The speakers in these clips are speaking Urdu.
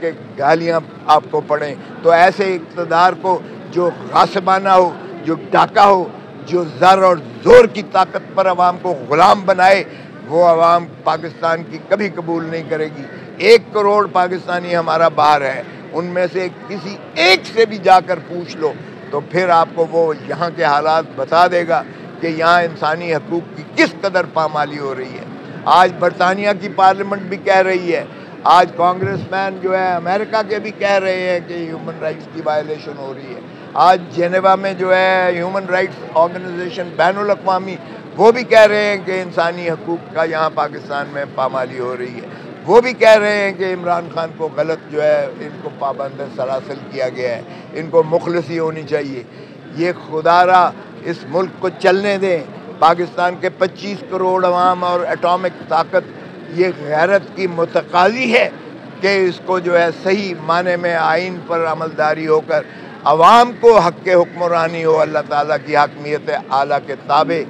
کہ گالیاں آپ کو پڑیں، تو ایسے اقتدار کو جو غاصبانہ ہو، جو ڈاکہ ہو، جو زر اور زور کی طاقت پر عوام کو غلام بنائے، وہ عوام پاکستان کی کبھی قبول نہیں کرے گی۔ 1 کروڑ پاکستانی ہمارا باہر ہے، ان میں سے کسی ایک سے بھی جا کر پوچھ لو تو پھر آپ کو وہ یہاں کے حالات بتا دے گا کہ یہاں انسانی حقوق کی کس قدر پامالی ہو رہی ہے۔ آج برطانیہ کی پارلیمنٹ بھی کہہ رہی ہے، آج کانگریس مین جو ہے امریکہ کے بھی کہہ رہے ہیں کہ ہیومن رائٹس کی وائلیشن ہو رہی ہے۔ آج جنیوا میں جو ہے ہیومن رائٹس آرگنائزیشن بین الاقوامی، وہ بھی کہہ رہے ہیں کہ انسانی حقوق کا یہاں پاکستان میں پامالی ہو رہی ہے۔ وہ بھی کہہ رہے ہیں کہ عمران خان کو غلط جو ہے ان کو پابند سلاسل کیا گیا ہے، ان کو مخلصی ہونی چاہیے۔ یہ خدا را اس ملک کو چلنے دیں۔ پاکستان کے 25 کروڑ عوام اور ایٹامک طاقت یہ غیرت کی متقاضی ہے کہ اس کو جو ہے صحیح معنی میں آئین پر عملداری ہو کر عوام کو حق کے حکمرانی ہو، اللہ تعالیٰ کی حاکمیت اعلیٰ کے تابع۔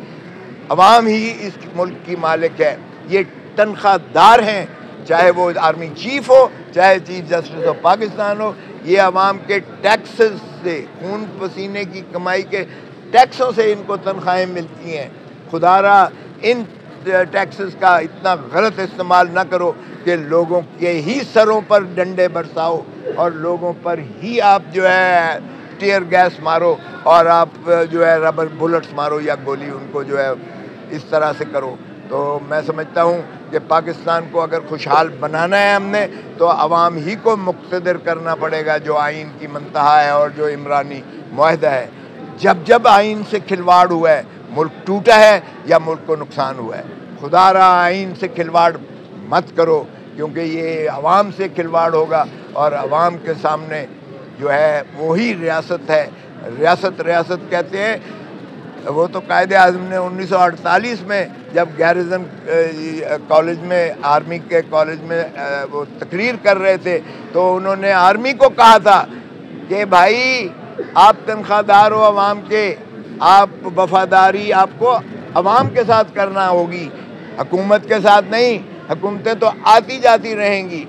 عوام ہی اس ملک کی مالک ہے، یہ تنخواہ دار ہیں، چاہے وہ آرمی چیف ہو، چاہے چیف جسٹس آف پاکستان ہو، یہ عوام کے ٹیکسز سے، خون پسینے کی کمائی کے ٹیکسوں سے ان کو تنخواہیں ملتی ہیں۔ خدا را ان ٹیکسز کا اتنا غلط استعمال نہ کرو کہ لوگوں کے ہی سروں پر ڈنڈے برساؤ اور لوگوں پر ہی آپ جو ہے ٹیئر گیس مارو اور آپ جو ہے ربر بلٹس مارو یا گولی ان کو جو ہے اس طرح سے کرو۔ تو میں سمجھتا ہوں کہ پاکستان کو اگر خوشحال بنانا ہے ہم نے تو عوام ہی کو مقتدر کرنا پڑے گا، جو آئین کی منتہا ہے اور جو عمرانی معاہدہ ہے۔ جب آئین سے کھلواڑ ہوا ہے، ملک ٹوٹا ہے یا ملک کو نقصان ہوا ہے۔ خدا را آئین سے کھلواڑ مت کرو، کیونکہ یہ عوام سے کھلواڑ ہوگا اور عوام کے سامنے جو ہے وہی ریاست ہے۔ ریاست کہتے ہیں، وہ تو قائد اعظم نے 1948 میں جب گیریزن کالج میں، آرمی کے کالج میں وہ تقریر کر رہے تھے تو انہوں نے آرمی کو کہا تھا کہ بھائی آپ تنخواہ دار ہو عوام کے، آپ وفاداری آپ کو عوام کے ساتھ کرنا ہوگی، حکومت کے ساتھ نہیں۔ حکومتیں تو آتی جاتی رہیں گی،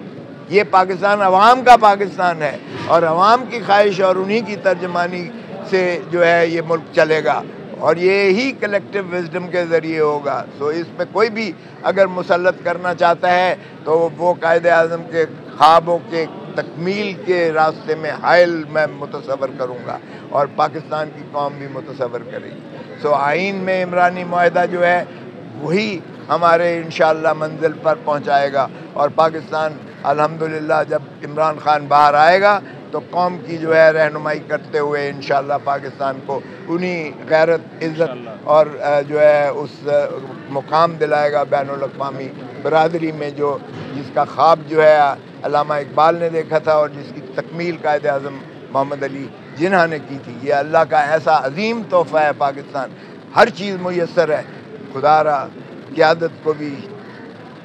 یہ پاکستان عوام کا پاکستان ہے اور عوام کی خواہش اور انہی کی ترجمانی سے جو ہے یہ ملک چلے گا اور یہی کلیکٹیو وزڈم کے ذریعے ہوگا۔ سو اس میں کوئی بھی اگر مسلط کرنا چاہتا ہے تو وہ قائد اعظم کے خوابوں کے تکمیل کے راستے میں حائل میں متصور کروں گا اور پاکستان کی قوم بھی متصور کرے گی۔ سو آئین میں عمرانی معاہدہ جو ہے وہی ہمارے انشاءاللہ منزل پر پہنچائے گا اور پاکستان الحمدللہ جب عمران خان باہر آئے گا تو قوم کی جو ہے رہنمائی کرتے ہوئے انشاءاللہ پاکستان کو انہی غیرت، عزت اور جو ہے اس مقام دلائے گا بین الاقوامی برادری میں جو جس کا خواب جو ہے علامہ اقبال نے دیکھا تھا اور جس کی تکمیل قائد اعظم محمد علی جناح نے کی تھی۔ یہ اللہ کا ایسا عظیم تحفہ ہے، پاکستان ہر چیز میسر ہے۔ خدا را قیادت کو بھی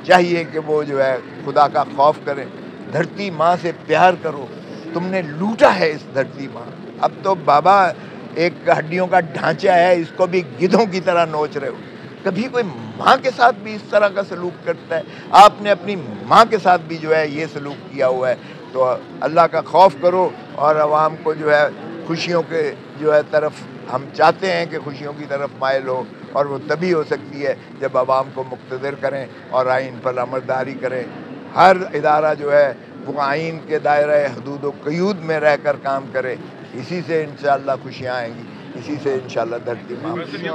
چاہیے کہ وہ جو ہے خدا کا خوف کریں، دھرتی ماں سے پیار کرو، تم نے لوٹا ہے اس دھرتی ماں، اب تو بابا ایک ہڈیوں کا ڈھانچہ ہے، اس کو بھی گدھوں کی طرح نوچ رہے ہو۔ کبھی کوئی ماں کے ساتھ بھی اس طرح کا سلوک کرتا ہے؟ آپ نے اپنی ماں کے ساتھ بھی جو ہے یہ سلوک کیا ہوا ہے۔ تو اللہ کا خوف کرو اور عوام کو جو ہے خوشیوں کے جو ہے طرف ہم چاہتے ہیں کہ خوشیوں کی طرف مائل ہو، اور وہ تبھی ہو سکتی ہے جب عوام کو مقتدر کریں اور آئین پر عملداری کریں۔ ہر ادارہ جو ہے وہ آئین کے دائرہ حدود و قیود میں رہ کر کام کرے، اسی سے انشاءاللہ خوشیاں آئیں گی، اسی سے انشاءاللہ دھرتی ماں